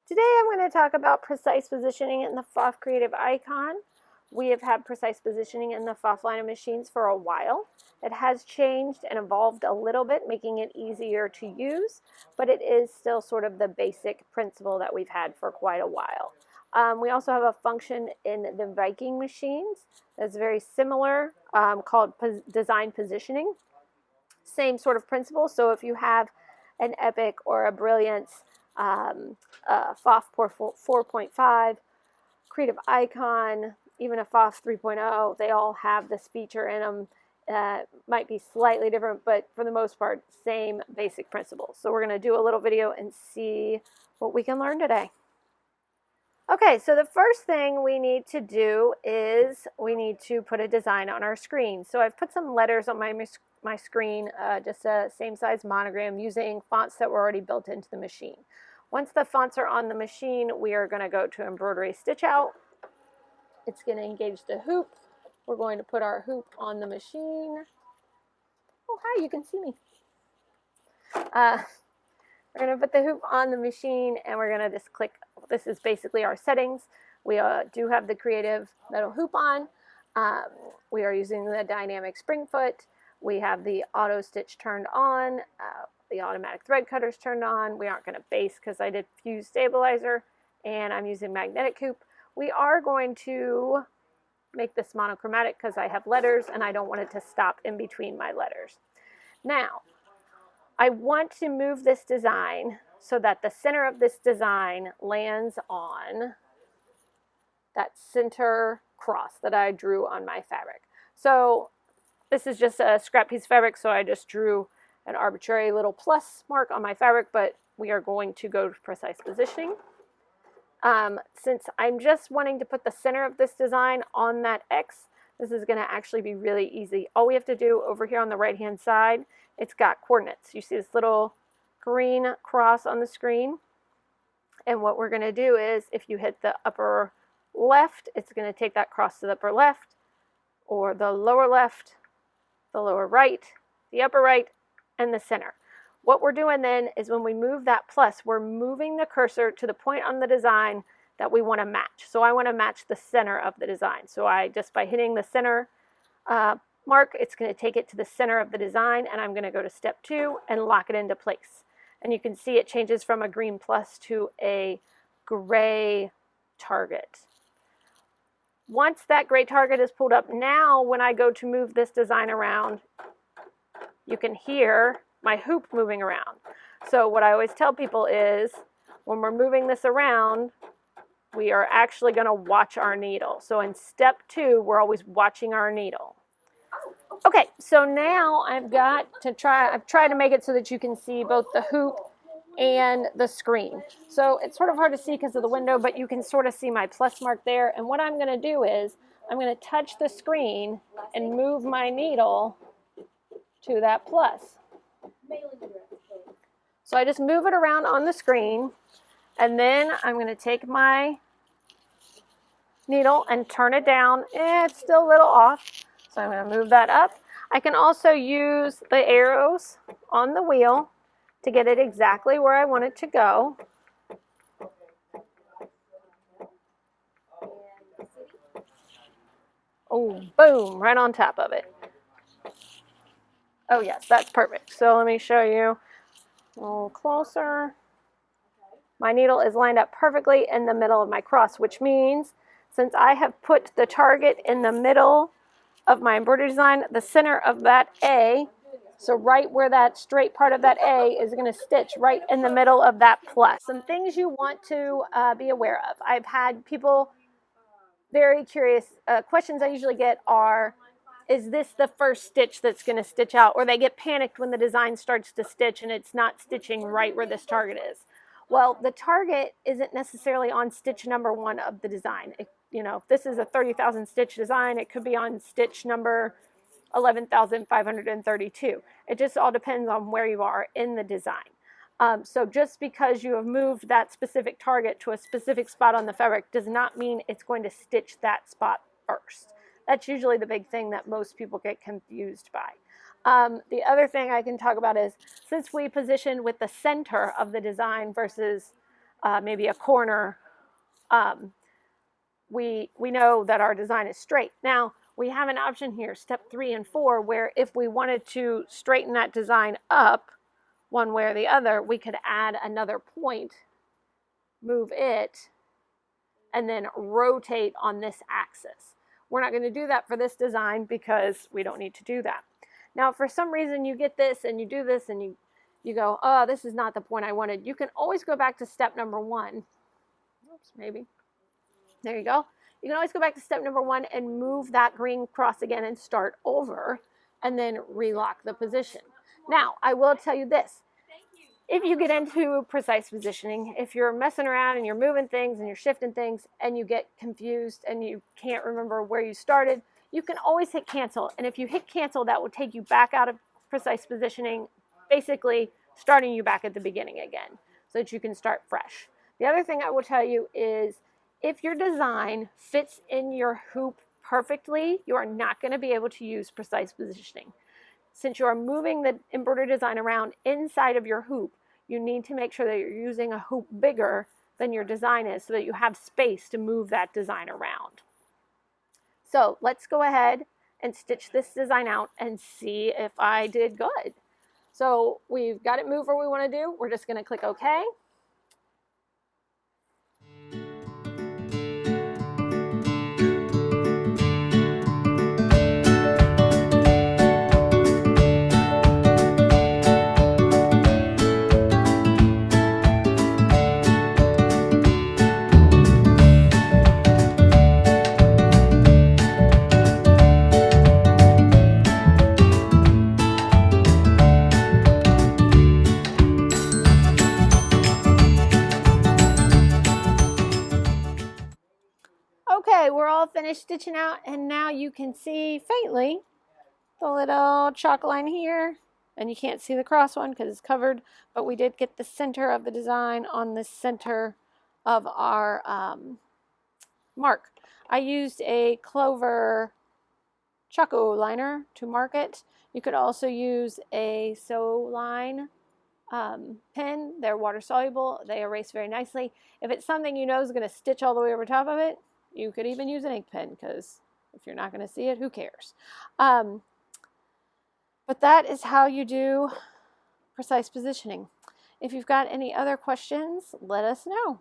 Today I'm going to talk about precise positioning in the PFAFF Creative Icon. We have had precise positioning in the PFAFF line of machines for a while. It has changed and evolved a little bit, making it easier to use, but it is still sort of the basic principle that we've had for quite a while. We also have a function in the Viking machines that's very similar, called design positioning. Same sort of principle. So if you have an Epic or a Brilliance, PFAFF 4.5, Creative Icon, even a PFAFF 3.0, they all have this feature in them. Might be slightly different, but for the most part, same basic principles. So we're going to do a little video and see what we can learn today. Okay, so the first thing we need to do is we need to put a design on our screen. So I've put some letters on my screen, just a same size monogram using fonts that were already built into the machine. Once the fonts are on the machine, we are going to go to embroidery stitch out. It's going to engage the hoop. We're going to put our hoop on the machine. Oh, hi, you can see me. We're going to put the hoop on the machine and we're going to just click. This is basically our settings. We do have the creative metal hoop on. We are using the dynamic spring foot. We have the auto stitch turned on. The automatic thread cutters turned on. We aren't going to base because I did fuse stabilizer, and I'm using magnetic hoop. We are going to make this monochromatic because I have letters and I don't want it to stop in between my letters. Now, I want to move this design so that the center of this design lands on that center cross that I drew on my fabric. So this is just a scrap piece of fabric, so I just drew an arbitrary little plus mark on my fabric, but we are going to go to precise positioning. Since I'm just wanting to put the center of this design on that X, this is going to actually be really easy. All we have to do over here on the right hand side, it's got coordinates. You see this little green cross on the screen, and what we're going to do is if you hit the upper left, it's going to take that cross to the upper left, or the lower left, the lower right, the upper right, and the center. What we're doing then is when we move that plus, we're moving the cursor to the point on the design that we want to match. So I want to match the center of the design. So I just by hitting the center mark, it's going to take it to the center of the design, and I'm going to go to step 2 and lock it into place. And you can see it changes from a green plus to a gray target. Once that gray target is pulled up, now when I go to move this design around, you can hear my hoop moving around. So what I always tell people is when we're moving this around, we are actually going to watch our needle. So in step 2, we're always watching our needle. Okay, so now I've tried to make it so that you can see both the hoop and the screen. So it's sort of hard to see because of the window, but you can sort of see my plus mark there. And what I'm going to do is I'm going to touch the screen and move my needle to that plus. So I just move it around on the screen, and then I'm going to take my needle and turn it down. It's still a little off, so I'm going to move that up. I can also use the arrows on the wheel to get it exactly where I want it to go. Oh, boom, right on top of it. Oh yes, that's perfect. So let me show you a little closer. My needle is lined up perfectly in the middle of my cross, which means since I have put the target in the middle of my embroidery design, the center of that A, so right where that straight part of that A is going to stitch right in the middle of that plus. Some things you want to be aware of. I've had people very curious. Questions I usually get are, is this the first stitch that's going to stitch out? Or they get panicked when the design starts to stitch and it's not stitching right where this target is. Well, the target isn't necessarily on stitch number 1 of the design. If this is a 30,000 stitch design, it could be on stitch number 11,532. It just all depends on where you are in the design. So just because you have moved that specific target to a specific spot on the fabric does not mean it's going to stitch that spot first. That's usually the big thing that most people get confused by. The other thing I can talk about is, since we positioned with the center of the design versus maybe a corner, we know that our design is straight. Now, we have an option here, step 3 and 4, where if we wanted to straighten that design up one way or the other, we could add another point, move it, and then rotate on this axis. We're not going to do that for this design because we don't need to do that. Now, if for some reason you get this and you do this and you go, oh, this is not the point I wanted, you can always go back to step number 1. Oops, maybe. There you go. You can always go back to step number 1 and move that green cross again and start over and then relock the position. Now, I will tell you this. If you get into precise positioning, if you're messing around and you're moving things and you're shifting things and you get confused and you can't remember where you started, you can always hit cancel. And if you hit cancel, that will take you back out of precise positioning, basically starting you back at the beginning again so that you can start fresh. The other thing I will tell you is if your design fits in your hoop perfectly, you are not going to be able to use precise positioning. Since you are moving the embroidery design around inside of your hoop, you need to make sure that you're using a hoop bigger than your design is so that you have space to move that design around. So let's go ahead and stitch this design out and see if I did good. So we've got it moved where we want to do. We're just going to click OK. Okay, we're all finished stitching out, and now you can see faintly the little chalk line here, and you can't see the cross one because it's covered, but we did get the center of the design on the center of our mark. I used a Clover Choco liner to mark it. You could also use a Sew Line pen. They're water soluble. They erase very nicely. If it's something you know is going to stitch all the way over top of it, you could even use an ink pen because if you're not going to see it, who cares? But that is how you do precise positioning. If you've got any other questions, let us know.